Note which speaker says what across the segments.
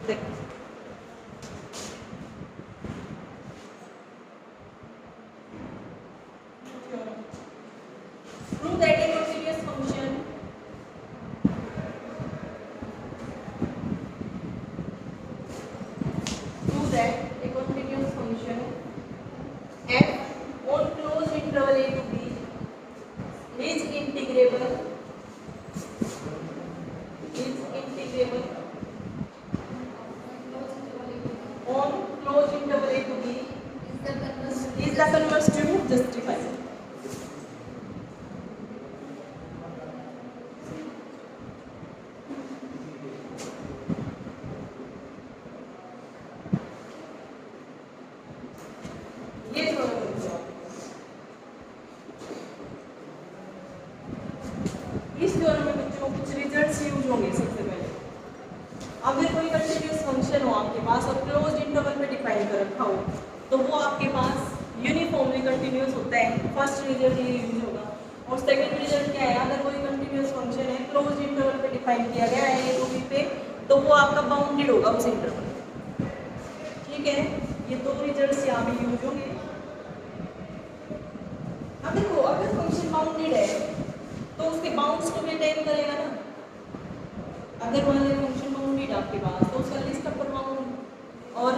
Speaker 1: देखो prove that a continuous function prove that a continuous function f on closed interval a to b is integrable on closed interval a to b is the converse to justify. ये इस theorem में बच्चों कुछ results use होंगे। सबसे पहले अगर कोई कंटीन्यूअस फंक्शन हो आपके पास और क्लोज्ड इंटरवल में डिफाइन कर रखा हो तो वो आपके पास यूनिफॉर्मली कंटीन्यूअस होता है। फर्स्ट रिजल्ट ये यूज होगा। और सेकंड रिजल्ट क्या है, अगर कोई कंटीन्यूअस फंक्शन है क्लोज्ड इंटरवल पे डिफाइन किया गया है ए टू बी पे तो वो आपका बाउंडेड होगा उस इंटरवल। ठीक है, ये दो रिजल्ट्स यहाँ पे यूज होंगे। अब देखो अगर फंक्शन बाउंडेड है तो उसके बाउंड्स को मेंटेन करेगा ना। अगर मान लीजिए फंक्शन बाउंडेड आपके पास तो उसका लिस्ट अपर बाउंड और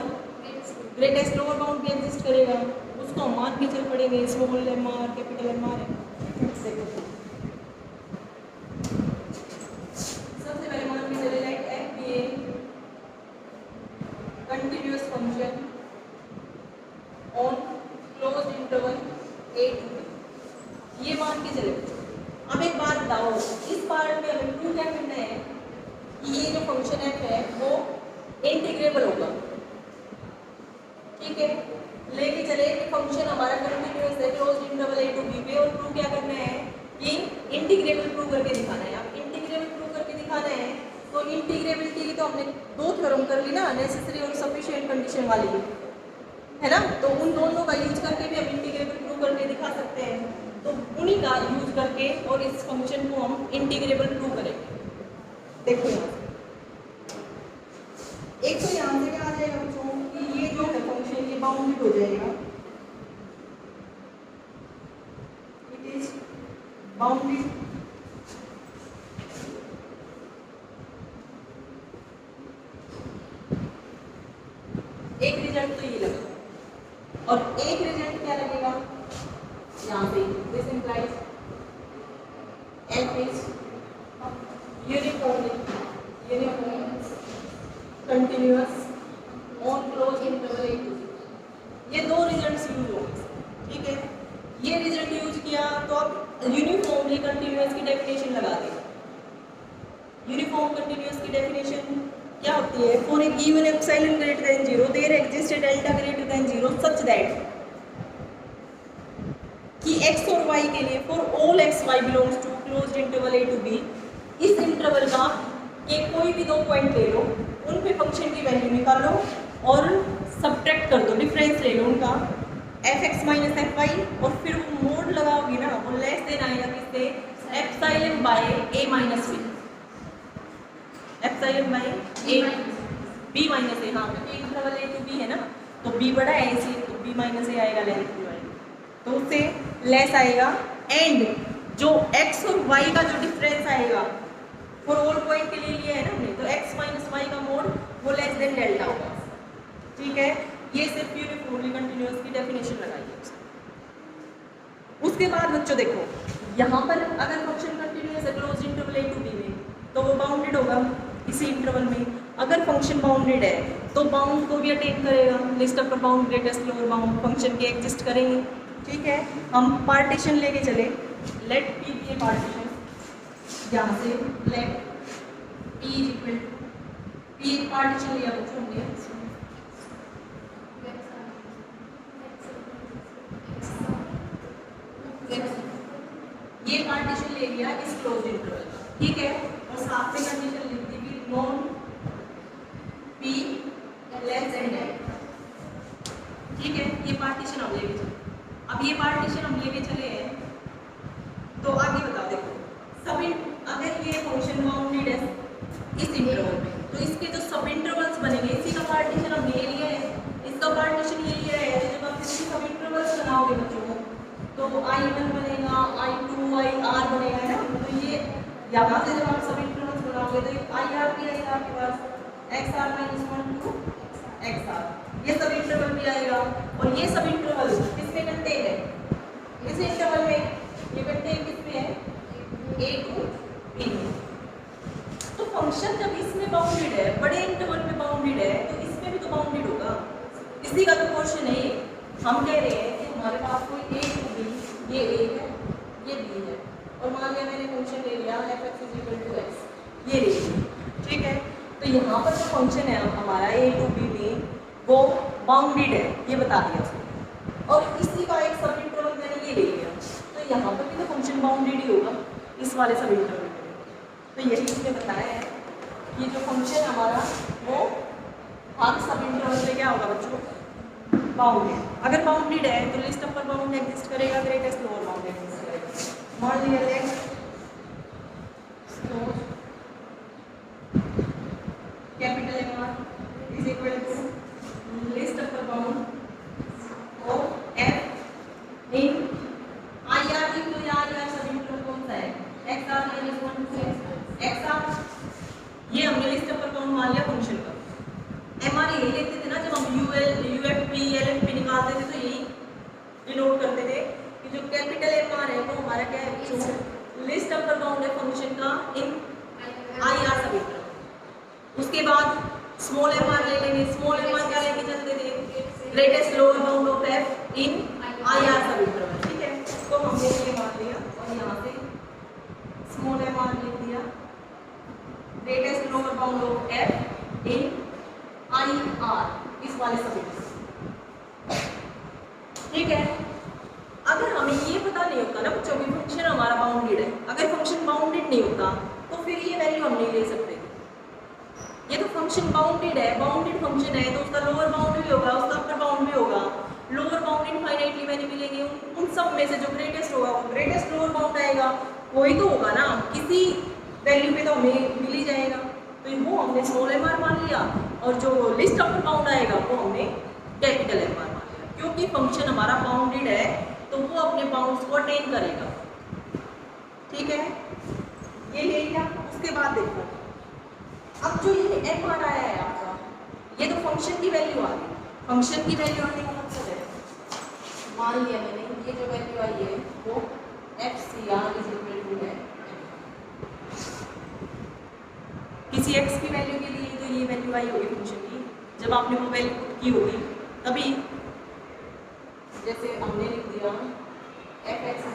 Speaker 1: ग्रेटेस्ट लोअर बाउंड भी एग्जिस्ट करेगा। उसको हम मान के चल पड़ेंगे, small M R capital M R है। सबसे पहले मान के चले like F be a continuous function on closed interval A to B, ये मान के चले। अब एक बात बताओ, इस पार्ट में हमें प्रूव क्या करना है कि ये जो फंक्शन एफ है वो इंटीग्रेबल होगा। ठीक है, लेके चले कि फंक्शन हमारा कंटीन्यूअस है closed interval A to B पे और प्रूव क्या करना है कि इंटीग्रेबल प्रूव करके दिखाना है। अब इंटीग्रेबल प्रूव करके दिखाना है तो इंटीग्रेबिलिटी की तो हमने दो थ्योरम कर ली ना, नेसेसरी और सफिशिएंट कंडीशन वाली, है ना। तो उन दोनों का यूज करके भी हम इंटीग्रेबल प्रूव करके दिखा सकते हैं। तो उन्हीं का यूज करके और इस फंक्शन को हम इंटीग्रेबल प्रूव करेंगे। देखो यहाँ एक तो यहाँ से क्या आ जाएगा बच्चों कि ये जो है फंक्शन ये बाउंडेड हो जाएगा, इट इज बाउंडेड एक रिजल्ट तो ये लगा और एक रिजल्ट क्या लगेगा यहाँ पे, this implies F is uniformly continuous on close interval A to B. ये दो रिजल्ट्स यूज होंगे। ठीक है, ये रिजल्ट यूज किया तो आप यूनिफॉर्मली कंटिन्यूअस की डेफिनेशन लगा दें। यूनिफॉर्म कंटिन्यूअस की डेफिनेशन क्या होती है, for a given epsilon greater than 0 there exist a delta greater than 0 such that कि x और y के लिए for all x y belongs to closed interval A to B, इस इंटरवल का ये कोई भी दो पॉइंट ले लो, उन पे फंक्शन की वैल्यू निकालो और सब्ट्रैक्ट कर दो, डिफरेंस ले लो उनका fx माइनस एफ वाई और फिर वो मोड लगाओगी ना, वो लेस देन आएगा किससे, epsilon by a minus B, epsilon by a b minus a। हाँ, क्योंकि इंटरवल ए टू बी है ना तो b बड़ा है इसलिए तो b माइनस a आएगा, लेंथ भी आएगा तो उससे लेस आएगा। एंड जो x और y का जो डिफरेंस आएगा फॉर ऑल पॉइंट के लिए लिया है ना हमने, तो x माइनस वाई का मोड वो लेस देन डेल्टा होगा। ठीक है, ये सिर्फ यूनिफॉर्मली कंटिन्यूअस की डेफिनेशन लगाई है। उसके बाद बच्चों देखो यहाँ पर अगर फंक्शन कंटिन्यूअस है closed interval A to B में तो वो बाउंडेड होगा इसी इंटरवल में। अगर फंक्शन बाउंडेड है तो बाउंड को भी अटेन करेगा, least upper bound greatest lower bound function के एग्जिस्ट करेंगे। ठीक है, हम पार्टीशन लेके चले, let P be a partition, यहाँ से let P is equal to P partition लिया बच्चों हमने, ये पार्टीशन ले लिया इस क्लोज्ड इंटरवल का। ठीक है, और साथ में कंडीशन लिख दी कि non P less than delta. ठीक है, ये पार्टीशन हम लेके चले। अब ये पार्टीशन हम लेके चले हैं तो आगे बताओ देखो सब अगर ये फंक्शन बाउंडेड है इस इंटरवल में तो इसके जो सब इंटरवल्स बनेंगे उसका पार्टीशन ये लिया है, जब आप किसी सब इंटरवल्स बनाओगे बच्चों तो I1 बनेगा, I2 IR बनेगा, है ना। तो ये यहाँ से जब आप सब इंटरवल्स बनाओगे तो IR भी आएगा आपके पास, XR - 1 to XR, ये सब इंटरवल भी आएगा। और ये सब इंटरवल किसमें कंटेन है, इस इंटरवल में ये कंटेन किसमें है, A to B में। तो फंक्शन जब इसमें बाउंडेड है, बड़े इंटरवल में बाउंडेड है, तो इसमें भी तो बाउंडेड होगा। इसी का तो क्वेश्चन है। हम कह रहे हैं कि हमारे पास कोई A to B, ये A है, ये B है, और मान लिया मैंने फंक्शन ले लिया f(x = x), ये ले लिया, ठीक है। तो यहाँ पर जो फंक्शन है हमारा A to B में वो बाउंडेड है, ये बता दिया उसने। और इसी का एक सब इंटरवल मैंने ये ले लिया, तो यहाँ पर भी तो फंक्शन बाउंडेड ही होगा इस वाले सब इंटरवल में। तो यही इसने बताया है कि जो फंक्शन हमारा वो हर सब इंटरवल में क्या होगा बच्चों, बाउंडेड। अगर बाउंडेड है तो लिस्ट अपर बाउंड एग्जिस्ट करेगा, ग्रेटेस्ट लोअर बाउंड एग्जिस्ट करेगा। मान लिया let capital M is equal to least upper bound of F in IR, तो यार सब इंटरवल कौन सा है, XR - 1 to XR, ये हमने लिस्ट अपर बाउंड मान लिया फंक्शन का। MR यही लेते थे ना, जब हम UFP LFP निकालते थे तो यही डिनोट करते थे कि जो कैपिटल MR है वो हमारा क्या है, लिस्ट अपर बाउंड है फंक्शन का इन IR सब इंटरवल। उसके बाद स्मॉल mr ले लेंगे, स्मॉल mr क्या लेके चलते थे, greatest lower bound of F in IR सब इंटरवल, ठीक है। तो हमने ये मान लिया और यहाँ से स्मॉल mr लिख दिया, greatest lower bound of F in IR इस वाले सब इंटरवल, ठीक है। अगर हमें ये पता नहीं होता ना बच्चों कि फंक्शन हमारा बाउंडेड है, अगर फंक्शन बाउंडेड नहीं होता तो फिर ये वैल्यू हम नहीं ले सकते। ये तो फंक्शन बाउंडेड है, बाउंडेड फंक्शन है तो उसका लोअर बाउंड भी होगा, उसका अपर बाउंड भी होगा। लोअर बाउंड इनफाइनाइटली मैंने मिलेंगे, उन सब में से जो ग्रेटेस्ट होगा वो ग्रेटेस्ट लोअर बाउंड आएगा, वही तो होगा ना, किसी वैल्यू पे तो हमें मिल ही जाएगा। तो वो हमने स्मॉल mr मान लिया और जो लिस्ट अपर बाउंड आएगा वो हमने कैपिटल MR मान लिया, क्योंकि फंक्शन हमारा बाउंडेड है तो वो अपने बाउंड्स को अटेन करेगा, ठीक है। ये ले लिया। उसके बाद देखो अब जो ये MR आया है आपका, ये तो फंक्शन की वैल्यू आ गई। फंक्शन की वैल्यू आने का मतलब है, मान लिया मैंने ये जो वैल्यू आई है वो FCR इज इक्वल टू है किसी x की वैल्यू के लिए, तो ये वैल्यू आई होगी फंक्शन की, जब आपने वो वैल्यू पुट की होगी तभी। जैसे हमने लिख दिया f(x =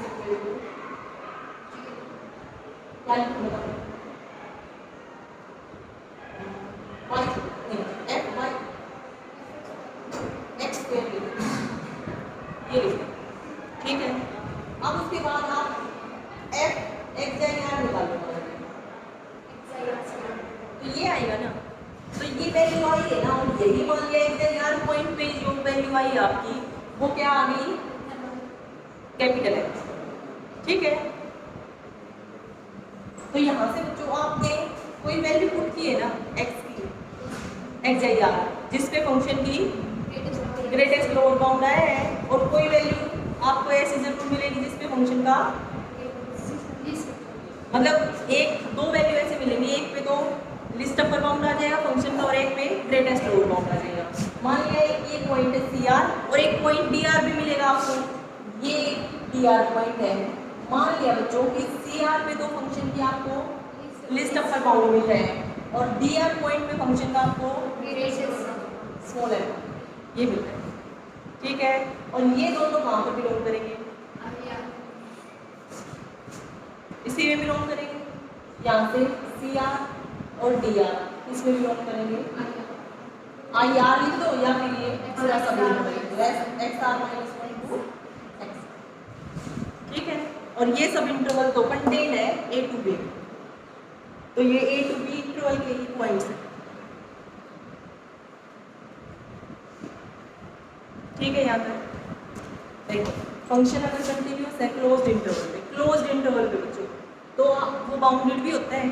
Speaker 1: क्या लिखूं बताओ, f(y) x² ये लिखा, ठीक है। अब उसके बाद आप f(x)r निकालो, तो ये आएगा ना, तो ये वैल्यू आई है ना, और यही मान लिया x पॉइंट पे जो वैल्यू आई आपकी वो क्या आ गई, कैपिटल है, ठीक है। तो यहाँ से जो आपने कोई वैल्यू पुट की है ना x की, x(r) जिस पे फंक्शन की ग्रेटेस्ट लोअर बाउंड आया है, और कोई वैल्यू आपको ऐसी जरूर मिलेगी जिस पे फंक्शन का मतलब एक दो वैल्यू ऐसे मिलेंगी, एक पे तो लिस्ट अपर बाउंड आ जाएगा फंक्शन का और एक पे ग्रेटेस्ट लोअर बाउंड आ जाएगा। मान लिया ये पॉइंट है CR और एक पॉइंट DR भी मिलेगा आपको, ये DR पॉइंट है। मान लिया बच्चों कि CR पे तो फंक्शन की आपको लिस्ट अपर बाउंड मिल रहा है और DR पॉइंट पे फंक्शन का आपको स्मॉल है ये मिल रहा है, ठीक है। और ये दोनों कहाँ पर बिलोंग करेंगे, इसी में बिलोंग करेंगे, यहाँ से CR और DR इसमें बिलोंग करेंगे। IR लिख दो या फिर ये पूरा सब XR - 1 to X, ठीक है। और ये सब इंटरवल तो कंटेन है A to B, तो ये A to B इंटरवल के ही पॉइंट्स हैं, ठीक है। यहाँ तक देखो फंक्शन अगर कंटिन्यूअस है क्लोज्ड इंटरवल में, क्लोज्ड इंटरवल पे बच्चों तो वो बाउंडेड भी होता है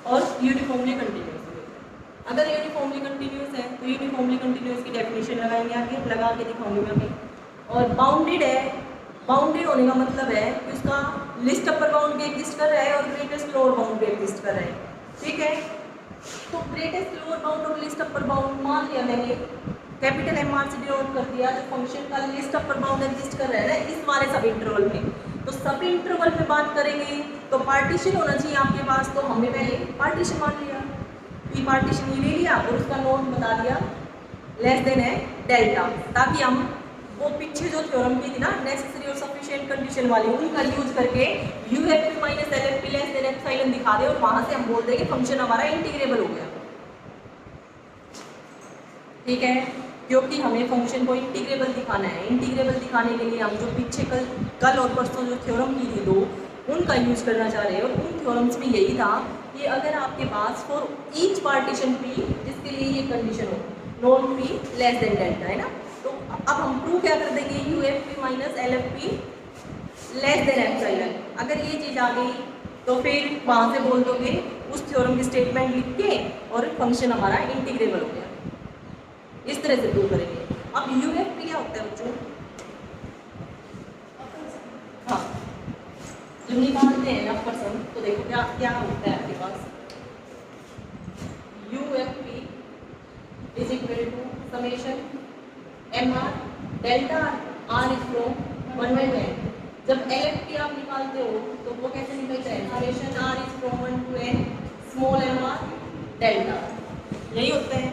Speaker 1: और यूनिफॉर्मली कंटिन्यूअस भी होता है, अगर यूनिफॉर्मली कंटिन्यूस है तो यूनिफॉर्मली कंटिन्यूस की डेफिनेशन लगाएंगे, आगे लगा के दिखाऊंगी मैं अभी। और बाउंडेड है, बाउंडेड होने का मतलब है कि उसका लिस्ट अपर बाउंड भी एग्जिस्ट कर रहा है और ग्रेटेस्ट लोअर बाउंड भी एग्जिस्ट कर रहा है, ठीक है। तो ग्रेटेस्ट लोअर बाउंड और लिस्ट अपर बाउंड मान लिया मैंने, कैपिटल एम आर से डिनोट कर दिया, जो फंक्शन का लिस्ट अपर बाउंड एग्जिस्ट कर रहा है ना इस वाले सब इंटरवल में। तो सब इंटरवल में बात करेंगे तो पार्टीशन होना चाहिए आपके पास, तो हमने पहले पार्टीशन मान लिया, पी पार्टीशन ये ले लिया और उसका नोट बता दिया लेस देन है डेल्टा, ताकि हम वो पीछे जो थ्योरम की थी ना नेसेसरी और सफिशिएंट कंडीशन वाली, उनका यूज करके you F P minus L F P less than epsilon दिखा दे और वहां से हम बोल देंगे फंक्शन हमारा इंटीग्रेबल हो गया, ठीक है। क्योंकि हमें फंक्शन को इंटीग्रेबल दिखाना है, इंटीग्रेबल दिखाने के लिए हम जो पीछे कल और परसों जो थ्योरम की थी दो, उनका यूज करना चाह रहे हैं। और उन थ्योरम्स में यही था कि अगर आपके पास फॉर ईच पार्टीशन पी, जिसके लिए ये कंडीशन हो non P less than delta, है ना, तो अब हम प्रूव क्या कर देंगे, you F P minus L F P less than epsilon. अगर ये चीज़ आ गई तो फिर वहाँ से बोल दोगे उस थ्योरम की स्टेटमेंट लिख के और फंक्शन हमारा इंटीग्रेबल हो गया। इस तरह से प्रूव करेंगे। अब यू एफ पी क्या होता है बच्चों, हाँ जब निकालते हैं ना पर्सन तो देखो क्या क्या होता है आपके पास, U F P is equal to summation M are delta R is from 1 by n। जब एल एफ पी आप निकालते हो तो वो कैसे निकलता है, summation R is from 1 to n small M R delta, यही होता है।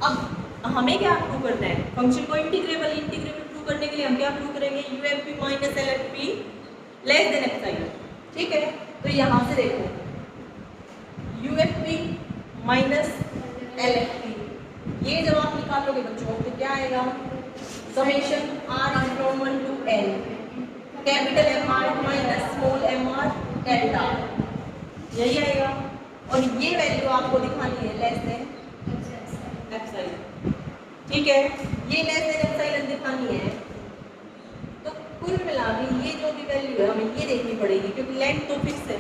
Speaker 1: अब हमें क्या प्रूव करना है, फंक्शन को इंटीग्रेबल प्रूव करने के लिए हम क्या प्रूव करेंगे, U F P minus L F P less than epsilon, ठीक है। तो यहाँ से देखो U F P minus L F P, ये जब आप निकालोगे बच्चों तो क्या आएगा, summation R is from 1 to n capital M are minus small M R delta, यही आएगा। और ये वैल्यू आपको दिखानी है लेस देन एप्सिलॉन, ठीक है, ये लेस देन एप्सिलॉन दिखानी है। तो कुल मिला के ये जो भी वैल्यू है हमें ये देखनी पड़ेगी, क्योंकि लेंथ तो फिक्स है,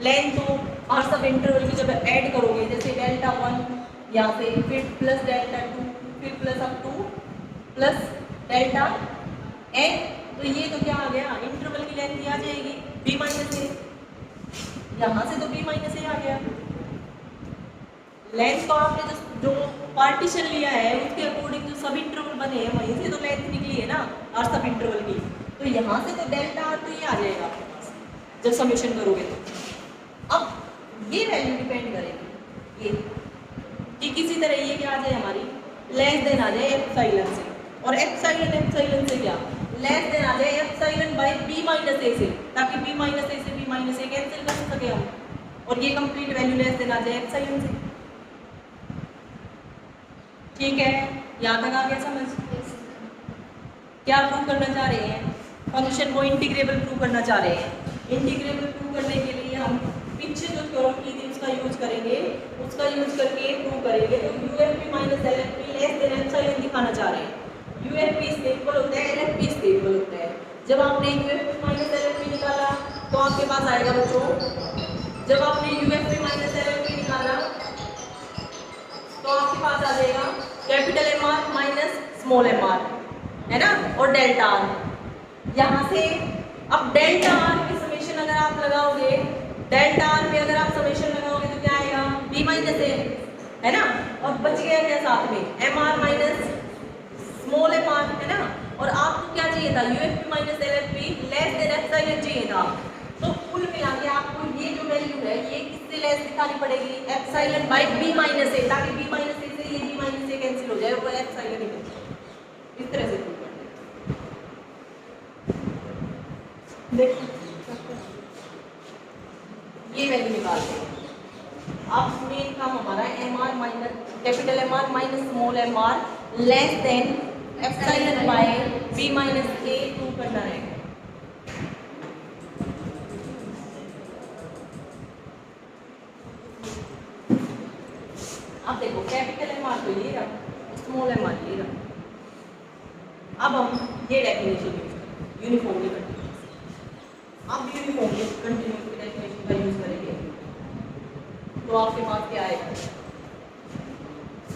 Speaker 1: लेंथ तो और सब इंटरवल की जब ऐड करोगे जैसे डेल्टा 1 यहाँ से फिर प्लस डेल्टा 2 फिर plus up two plus delta n, तो ये तो क्या आ गया, इंटरवल की लेंथ आ जाएगी b माइनस ए, यहाँ से तो b माइनस ए आ गया। लेंथ तो आपने जो पार्टीशन लिया है उसके अकॉर्डिंग जो सब इंटरवल बने हैं वहीं से तो लेंथ निकली है ना और सब इंटरवल की, तो यहाँ से तो डेल्टा आर तो ये आ जाएगा आपके पास जब समेशन करोगे तो। अब ये वैल्यू डिपेंड करेगी ये कि किसी तरह ये क्या आ जाए हमारी लेस देन आ जाए एप्सिलॉन से, और एप्सिलॉन से क्या लेस देन आ जाए एप्सिलॉन बाय बी माइनस ए से, ताकि बी माइनस ए से बी माइनस ए कैंसिल कर सके हम, और ये कंप्लीट वैल्यू लेस देन आ जाए एप्सिलॉन से, ठीक है। यहाँ तक आ गया समझ, क्या प्रूव करना चाह रहे हैं, फंक्शन को इंटीग्रेबल प्रूव करना चाह रहे हैं। इंटीग्रेबल प्रूव करने के लिए हम पीछे जो थ्योरम की थी उसका यूज करेंगे, उसका यूज करके प्रूव करेंगे। तो you F P minus L F P less than epsilon दिखाना चाह रहे हैं। यू एफ पी स्टेबल होता है, एल एफ पी स्टेबल होता है। जब आपने U F P minus L F P निकाला तो आपके पास आएगा बच्चों, जब आपने U F P minus L F P निकाला तो आपके पास आ जाएगा capital M are minus small M R, है ना, और डेल्टा आर। यहाँ से अब डेल्टा आर की समेशन अगर आप लगाओगे, डेल्टा आर पे अगर आप समेशन लगाओगे तो क्या आएगा, बी माइनस ए, है ना, और बच गया क्या साथ में M are minus small M R, है ना। और आपको क्या चाहिए था, U F P minus L F P less than epsilon चाहिए था। तो कुल मिला के आपको ये जो वैल्यू है ये किससे लेस दिखानी पड़ेगी, एप्सिलॉन बाय बी माइनस ए, ताकि बी माइनस ए से ये बी माइनस ए कैंसिल हो जाए और वो एप्सिलॉन निकल जाए। इस तरह से प्रूव करना है। देखो ये वैल्यू निकालते हैं। अब मेन काम हमारा M are minus capital M are minus small M R less than epsilon by B minus A prove करना है। अब देखो कैपिटल एम आर तो ये रहा, स्मॉल एम आर ये रहा। अब हम ये डेफिनेशन यूज करेंगे यूनिफॉर्मली कंटिन्यूस। अब यूनिफॉर्मली कंटिन्यूस की डेफिनेशन का यूज करेंगे तो आपके पास क्या आएगा,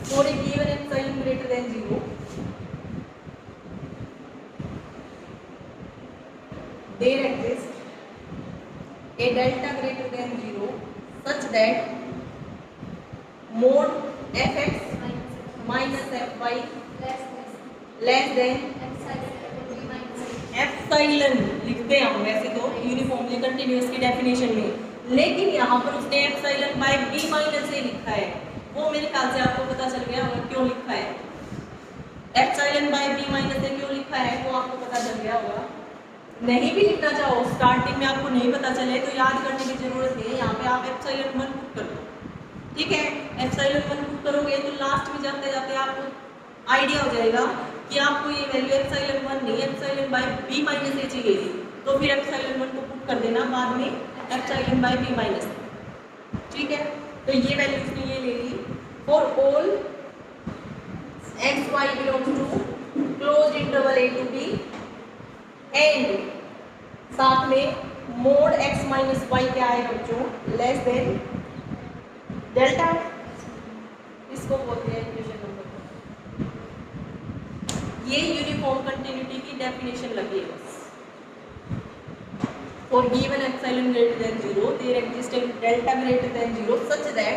Speaker 1: for a given epsilon greater than 0 there exists a delta greater than 0 such that mod fx minus fy less than epsilon लिखते हैं हम वैसे तो यूनिफॉर्मली कंटिन्यूअस की डेफिनेशन में, लेकिन यहाँ पर उसने एप्सिलॉन बाय बी माइनस ए लिखा है। वो मेरे ख्याल से आपको पता चल गया होगा क्यों लिखा है। एप्सिलॉन बाय बी माइनस ए क्यों लिखा है वो आपको पता चल गया होगा। नहीं भी लिखना चाहो, स्टार्टिंग में आपको नहीं पता चले तो याद करने की जरूरत नहीं है। यहाँ पे आप एप्सिलॉन 1 पुट कर दो, ठीक है। एप्सिलॉन 1 पुट करोगे तो लास्ट में जाते जाते आपको आइडिया हो जाएगा कि आपको ये वैल्यू एप्सिलॉन 1 नहीं एप्सिलॉन बाय बी माइनस ए चाहिए थी, तो फिर एप्सिलॉन 1 को पुट कर देना बाद में एप्सिलॉन बाय बी माइनस, ठीक है। तो ये वैल्यू उसने ये ले ली for all x y belongs to closed interval A to b and साथ में मोड एक्स माइनस वाई क्या आएगा बच्चों लेस देन डेल्टा, इसको बोलते हैं इक्वेशन नंबर। ये यूनिफॉर्म कंटिन्यूटी की डेफिनेशन लगी है बस। For given epsilon greater than 0 there exist a delta greater than 0 such that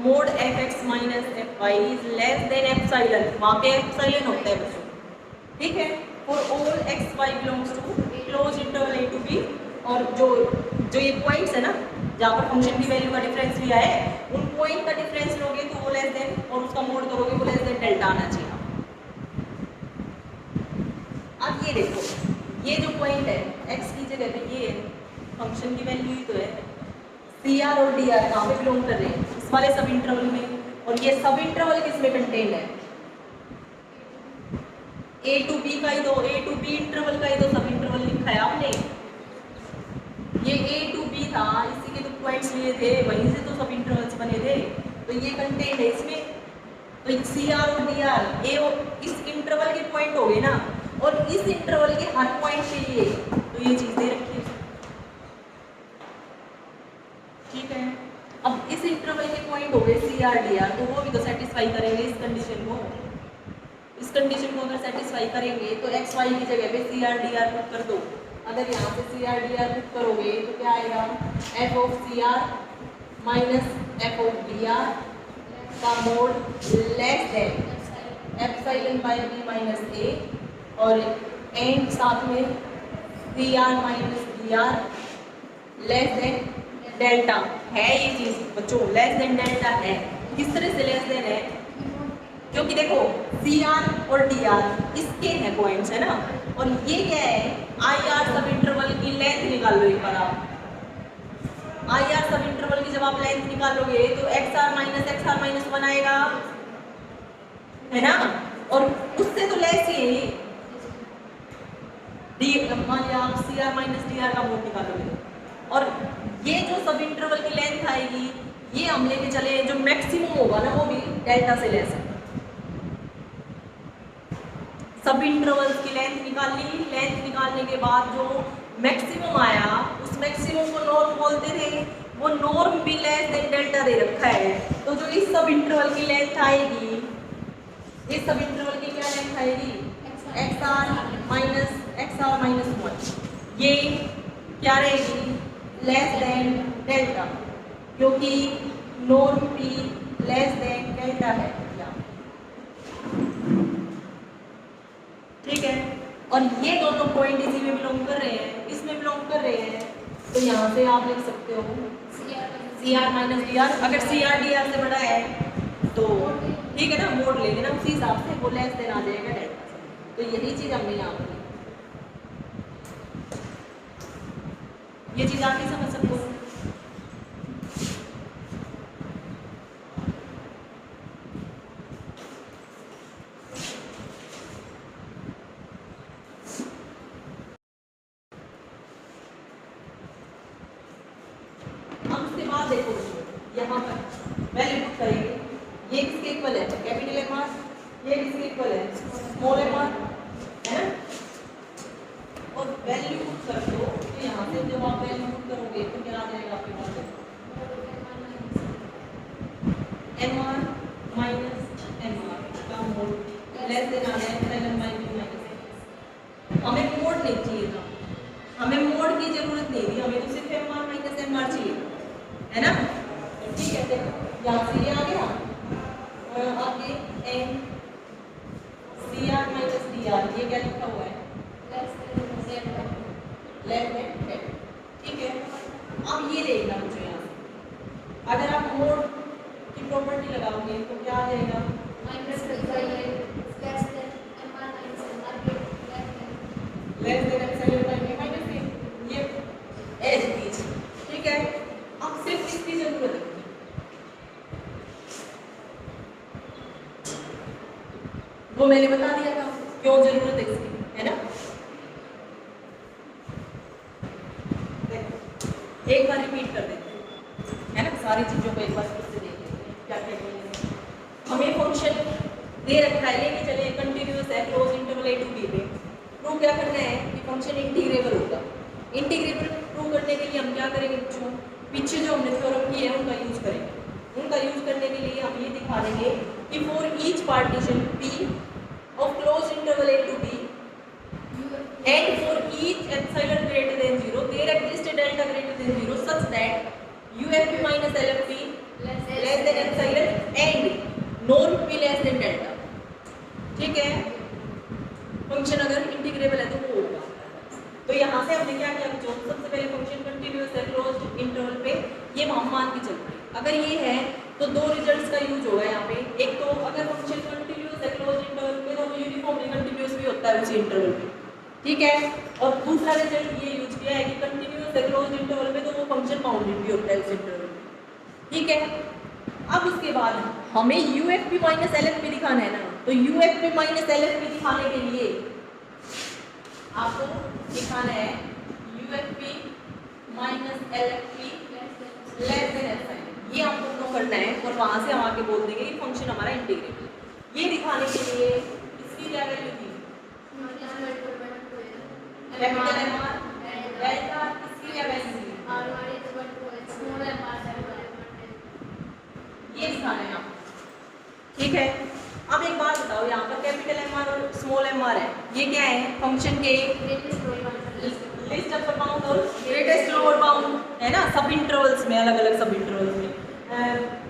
Speaker 1: mod fx minus fy is less than epsilon, वहां पे एप्सिलॉन होता है बच्चों, ठीक है। For all x y belongs to close interval a to b, और जो ये पॉइंट्स है ना जहाँ पर फंक्शन की वैल्यू का डिफरेंस लिया है, उन पॉइंट का डिफरेंस लोगे तो वो लेस देन और उसका मोड करोगे वो लेस देन डेल्टा आना चाहिए। अब ये देखो, ये जो पॉइंट है x की जगह पे ये फंक्शन की वैल्यू ही तो है। CR और DR कहाँ पे बिलोंग कर रहे हैं, इस वाले सब इंटरवल में, और ये सब इंटरवल किसमें कंटेन्ड है A to B का ही तो, A to B इंटरवल का ही तो सब इंटरवल लिखा है आपने। ये A to B था, इसी के तो पॉइंट्स लिए थे, वहीं से तो सब इंटरवल्स बने थे, तो ये कंटेन्ड है इसमें। तो CR और DR ए इस इंटरवल के पॉइंट हो गए ना, और इस इंटरवल के हर पॉइंट के लिए तो ये चीज दे रखी है, ठीक है। अब इस इंटरवल के पॉइंट हो गए CR DR, तो वो भी तो सेटिस्फाई करेंगे इस कंडीशन को। इस कंडीशन को अगर सेटिस्फाई करेंगे तो एक्स वाई की जगह पे CR DR पुट कर दो। अगर यहाँ पे CR DR पुट करोगे तो क्या आएगा, f of CR minus f of DR का mod less than epsilon by B minus a, और एंड साथ में CR minus DR less than delta है। ये चीज बच्चों लेस देन डेल्टा है। किस तरह से लेस देन है, क्योंकि देखो CR और DR इसके हैं पॉइंट्स है ना, और ये क्या है IR सब इंटरवल की लेंथ निकाल लो एक बार आप। IR सब इंटरवल की जब आप लेंथ निकालोगे तो XR माइनस 1 आएगा, है ना, और उससे तो लेस ही है डी, मान लिया आप CR माइनस DR का मोड निकालोगे, और ये जो सब इंटरवल की लेंथ आएगी ये हम लेके चले जो मैक्सिमम होगा ना वो भी डेल्टा से लेस है। सब इंटरवल्स की लेंथ निकाल ली, लेंथ निकालने के बाद जो मैक्सिमम आया उस मैक्सिमम को नॉर्म बोलते थे, वो नॉर्म भी लेस देन डेल्टा दे रखा है। तो जो इस सब इंटरवल की लेंथ आएगी, इस सब इंटरवल की क्या लेंथ आएगी XR माइनस 1, ये क्या रहेगी लेस देन डेल्टा, क्योंकि नॉर्म भी लेस देन डेल्टा है, ठीक है। और ये दोनों पॉइंट इसी में बिलोंग कर रहे हैं, इसमें बिलोंग कर रहे हैं, तो यहाँ से आप लिख सकते हो CR माइनस DR। अगर CR DR से बड़ा है तो ठीक है ना, मोड ले लेना उसी हिसाब से, वो लेस देन आ जाएगा डेल्टा से। तो यही चीज हमने यहाँ पर, ये चीज आप नहीं समझ सकते हो। देखो यहाँ पर वैल्यू पुट करेंगे, ये किसके इक्वल है कैपिटल एम आर, ये किसके इक्वल है स्मॉल एम आर, है ना, और वैल्यू पुट कर दो। तो यहाँ से जब आप वैल्यू पुट करोगे तो क्या आ जाएगा आपके पास m are minus m less than आ गया epsilon by b minus a. हमें मोड नहीं चाहिए था, हमें मोड की जरूरत नहीं थी, हमें तो सिर्फ M are minus M R चाहिए, है ना। ठीक है, देखो यहाँ से ये आ गया और आगे N C R minus D R, ये क्या लिखा हुआ है लेफ्ट हैंड है। ठीक है, अब ये देखना मुझे यहाँ से, अगर आप मोड की प्रॉपर्टी लगाओगे तो क्या आ जाएगा less than epsilon by b minus a, ये एज इट इज। ठीक है, अब सिर्फ इसकी जरूरत है, वो मैंने बता दिया था क्यों जरूरत है इसकी, है ना। देखो एक बार रिपीट कर देते हैं, है ना, सारी चीजों को एक बार फिर से देख लेते हैं क्या क्या है। हमें फंक्शन दे रखा है, लेके चले कंटिन्यूअस है close interval a to b पे। प्रूव क्या करना है कि फंक्शन इंटीग्रेबल होगा। इंटीग्रेबल प्रूव करने के लिए हम क्या करेंगे बच्चों, पीछे जो हमने थ्योरम किए हैं उनका यूज करेंगे। उनका यूज करने के लिए हम ये दिखा देंगे कि for each partition p of closed interval a to b and for each epsilon greater than 0 there exists a delta greater than 0 such that UFP minus LFP less than epsilon and norm p less than delta। ठीक है, function अगर integrable है तो वो होगा। तो यहाँ से हमने क्या किया बच्चों, सबसे पहले फंक्शन कंटिन्यूअस है क्लोज्ड इंटरवल पे, ये हम मान के चल रहे। अगर ये है तो दो रिजल्ट्स का यूज होगा यहाँ पे। एक तो अगर फंक्शन कंटिन्यूअस है क्लोज्ड इंटरवल पे तो यूनिफॉर्मली कंटिन्यूअस भी होता है उसी इंटरवल पे। ठीक है, और दूसरा रिजल्ट ये यूज किया है कि कंटिन्यूअस है क्लोज्ड इंटरवल पे तो वो फंक्शन बाउंडेड भी होता है उस इंटरवल पे। ठीक है, अब उसके बाद हमें UFP माइनस LFP दिखाना है ना, तो UFP माइनस LFP दिखाने के लिए आपको दिखाना है UFP minus LFP less than epsilon, ये आपको प्रूव करना है। और वहां से हम आके बोल देंगे कि फंक्शन हमारा इंटीग्रेबल। ये दिखाने के लिए इसकी क्या वैल्यू थी कैपिटल एम आर डेल्टा, इसकी क्या वैल्यू थी ये दिखाना है आपको। ठीक है, अब एक बात बताओ, यहाँ पर कैपिटल एम आर और स्मॉल एम आर है, ये क्या है फंक्शन के लिस्ट अपर बाउंड और ग्रेटेस्ट लोअर बाउंड, है ना। सब इंटरवल्स में, अलग अलग सब इंटरवल्स में,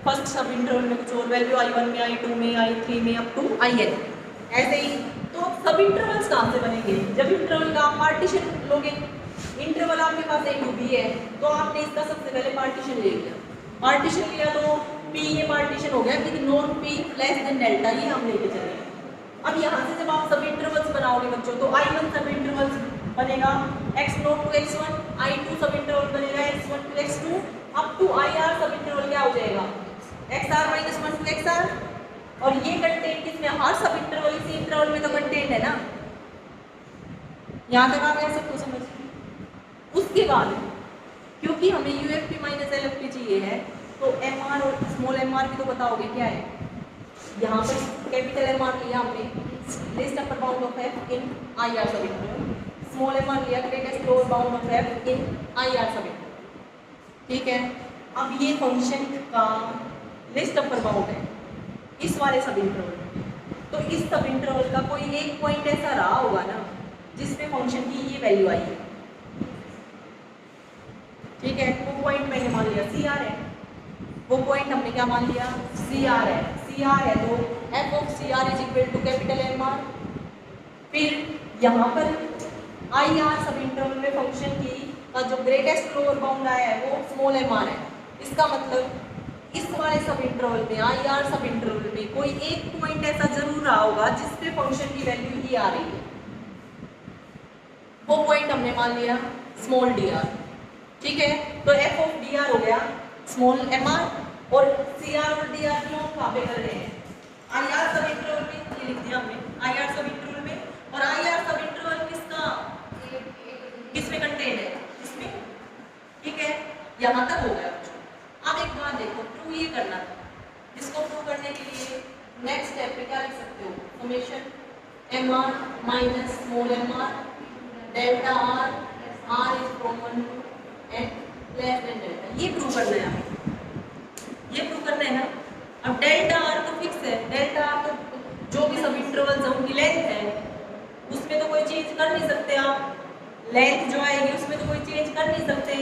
Speaker 1: फर्स्ट सब इंटरवल में कुछ और वैल्यू I1 में, I2 में, I3 में अप टू IN, ऐसे ही। तो सब इंटरवल्स कहाँ से बनेंगे, जब इंटरवल का आप पार्टीशन लोगे। इंटरवल आपके पास A टू B है तो आपने इसका सबसे पहले पार्टीशन ले लिया, पार्टीशन लिया तो P ये पार्टीशन हो गया कि non P less than delta, ये हम लेके चले। अब यहाँ से जब आप सब इंटरवल्स बनाओगे बच्चों तो I1 सब इंटरवल्स बनेगा x0 टू x1, I2 सब इंटरवल बनेगा x1 to x2 up to IR subinterval क्या हो जाएगा xr माइनस 1 टू xr। और ये कंटेंट किसमें, हर सब इंटरवल इसी इंटरवल में तो कंटेंट है ना। यहाँ तक आप ऐसे को समझिए। उसके बाद क्योंकि हमें UFP माइनस LFP चाहिए है तो MR और स्मॉल MR भी तो बताओगे क्या है। यहाँ पर कैपिटल MR लिया हमने, list upper bound of f in IR सब इंटरवल, स्मॉल MR लिया greatest lower bound of f in IR सब इंटरवल। ठीक है, अब ये फंक्शन का लिस्ट अपर बाउंड है इस वाले सब इंटरवल में, तो इस सब इंटरवल का कोई एक पॉइंट ऐसा रहा होगा ना जिसपे फंक्शन की ये वैल्यू आई है। ठीक है, वो पॉइंट मैंने मान लिया CR है, वो पॉइंट हमने क्या मान लिया CR है। CR है तो f of CR is equal to capital MR। फिर यहाँ पर IR सब इंटरवल में फंक्शन की का जो ग्रेटेस्ट लोअर बाउंड आया है वो स्मॉल MR है। इसका मतलब इस वाले सब इंटरवल में, IR सब इंटरवल में कोई एक पॉइंट ऐसा जरूर रहा होगा जिसपे फंक्शन की वैल्यू ही आ रही है। वो पॉइंट हमने मान लिया स्मॉल dr। ठीक है, तो f ऑफ dr हो गया स्मॉल mr और cr और dr की हम कहाँ पे कर रहे हैं IR सब इंटरवल में, ये लिख दिया हमने IR सब इंटरवल में। और IR सब इंटरवल किसमें कंटेंट है, इसमें। ठीक है, यहाँ तक हो गया। अब एक बात देखो, प्रूव ये करना था, इसको प्रूव करने के लिए नेक्स्ट स्टेप पे क्या लिख सकते हो, summation MR minus small MR delta R, R is common and less than delta, ये प्रूव करना है हमें, ये प्रूव करना है ना। अब डेल्टा R तो फिक्स है, डेल्टा R तो जो भी सब इंटरवल इंटरवल्स है उनकी लेंथ है, उसमें तो कोई चेंज कर नहीं सकते आप, लेंथ जो आएगी उसमें तो कोई चेंज कर नहीं सकते,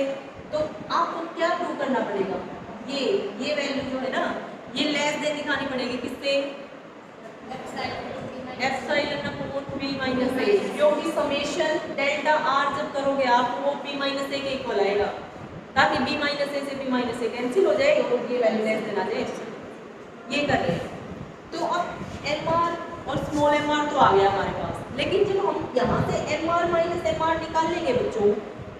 Speaker 1: तो आपको क्या प्रूव करना पड़ेगा, ये वैल्यू जो है ना ये लेस देन दिखानी पड़ेगी किससे, epsilon upon b minus a, क्योंकि समेशन डेल्टा r जब करोगे आप वो b माइनस a के इक्वल आएगा, ताकि b माइनस a से b माइनस a कैंसिल हो जाए और ये वैल्यू लेस देन आ जाए, ये कर रहे हैं। तो अब mr और स्मॉल mr तो आ गया हमारे पास, लेकिन जब हम यहाँ से mr माइनस mr निकाल लेंगे बच्चों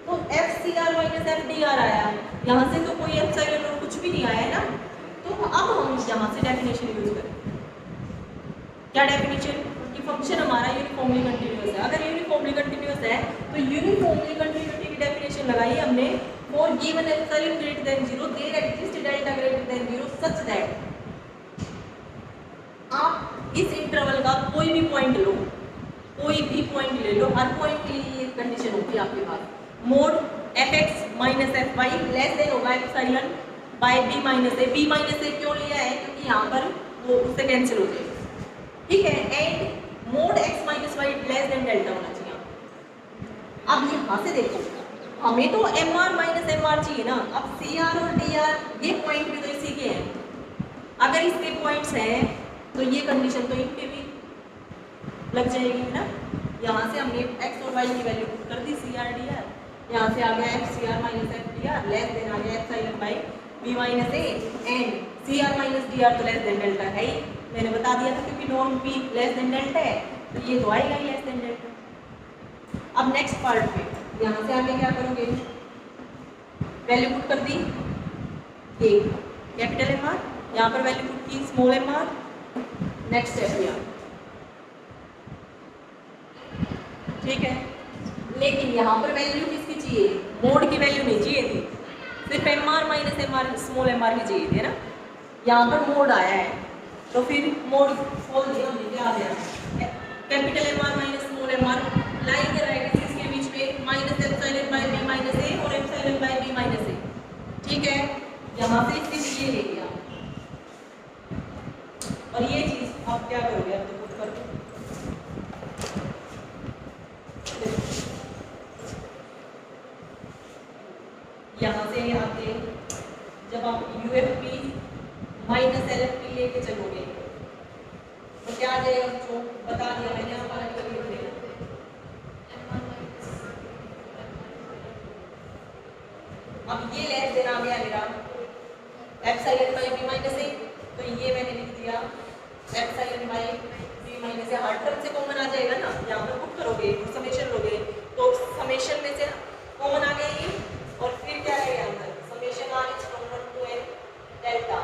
Speaker 1: तो fcr माइनस fdr आया, यहाँ से तो कोई एप्सिलॉन और कुछ भी नहीं आया है ना, तो अब हम यहाँ से डेफिनेशन यूज करें, क्या डेफिनेशन कि फंक्शन हमारा यूनिफॉर्मली कंटिन्यूअस है, अगर यूनिफॉर्मली कंटिन्यूअस है तो यूनिफॉर्मली कंटिन्यूटी की डेफिनेशन लगाई हमने, for given epsilon greater than 0 there exist delta greater than 0 such that, आप इस इंटरवल का कोई भी पॉइंट लो, कोई भी पॉइंट ले लो, हर पॉइंट के लिए ये कंडीशन होगी आपके पास, mod fx minus fy less than होगा epsilon by b minus a, b minus a क्यों लिया है क्योंकि यहाँ पर वो उससे कैंसिल हो जाएगा, ठीक है, and mode x minus y less than delta होना चाहिए। अब यहाँ से देखो हमें तो mr माइनस mr चाहिए ना, अब cr और dr ये पॉइंट भी तो इसी के हैं, अगर इसके पॉइंट्स हैं तो ये कंडीशन तो इनके भी लग जाएगी ना, यहाँ से हमने x और y की वैल्यू पुट कर दी cr dr, यहाँ से आ गया fcr minus fdr less than आ गया epsilon by b minus a and cr minus dr तो लेस देन डेल्टा है ही, मैंने बता दिया था क्योंकि non p less than delta है तो ये तो आएगा ही लेस देन डेल्टा। अब नेक्स्ट पार्ट पे यहाँ से आगे क्या करोगे, वैल्यू पुट कर दी, ये कैपिटल mr, यहाँ पर वैल्यू पुट की स्मॉल mr, नेक्स्ट स्टेप यहाँ, ठीक है, लेकिन यहाँ पर वैल्यू किसकी चाहिए, मोड की वैल्यू नहीं चाहिए थी, सिर्फ mr minus mr small mr की चाहिए थी ना, यहाँ पर मोड आया है तो फिर मोड खोल दिया हमने, क्या आ गया capital mr minus small mr, line के राइट इसके बीच में minus epsilon by b minus a और epsilon by b minus a, ठीक है, यहाँ से इसके ये ले लिया और ये चीज आप क्या करोगे, आप तो पुट कर यहाँ से आते जब आप UFP माइनस LFP लेके चलोगे तो क्या आ जाएगा बच्चों, बता दिया मैंने यहाँ पर अब ये लेस देन आ गया मेरा epsilon by b minus a, तो ये मैंने लिख दिया epsilon by b minus a, her term से कॉमन आ जाएगा ना, यहाँ पर पुट करोगे समेशन लोगे तो समेशन में से कॉमन आ गया ये, और फिर क्या रहेगा अंदर summation r is from 1 to n delta,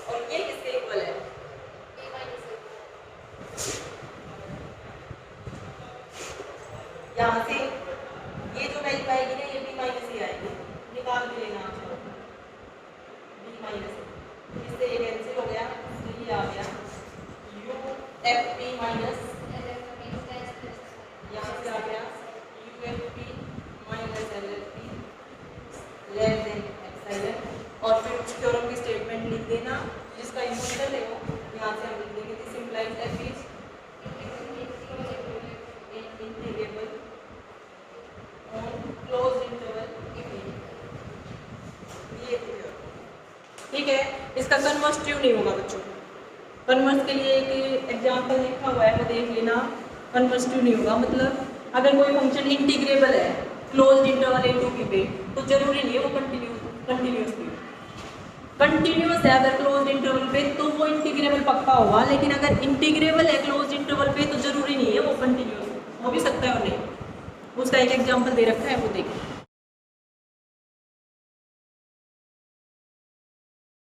Speaker 1: और ये किसके इक्वल है b माइनस a, यहाँ से ये जो वैल्यू आएगी ना ये b माइनस a आएगी, निकाल के लेना आप b माइनस a, इससे ये कैंसिल हो गया तो ये आ गया UFP माइनस, यहाँ से आ गया UFP minus LFP less than epsilon, और फिर थ्योरम की स्टेटमेंट लिख देना जिसका यूनिवर्सल है वो यहाँ से हम लिख देंगे, this implies f is integrable on closed interval if, ये ठीक है, इसका कन्वर्स ट्रू नहीं होगा बच्चों, कन्वर्स के लिए एक एग्जांपल लिखा हुआ है वो देख लेना, कन्वर्स ट्रू नहीं होगा, मतलब अगर कोई फंक्शन इंटीग्रेबल है closed interval a to b पे तो जरूरी नहीं है वो कंटिन्यूअस है, अगर क्लोज्ड इंटरवल पे तो वो इंटीग्रेबल पक्का होगा, लेकिन अगर इंटीग्रेबल है क्लोज्ड इंटरवल पे तो जरूरी नहीं है वो कंटिन्यूअस हो भी सकता है और नहीं, उसका एक एग्जांपल दे रखा है वो देखिए।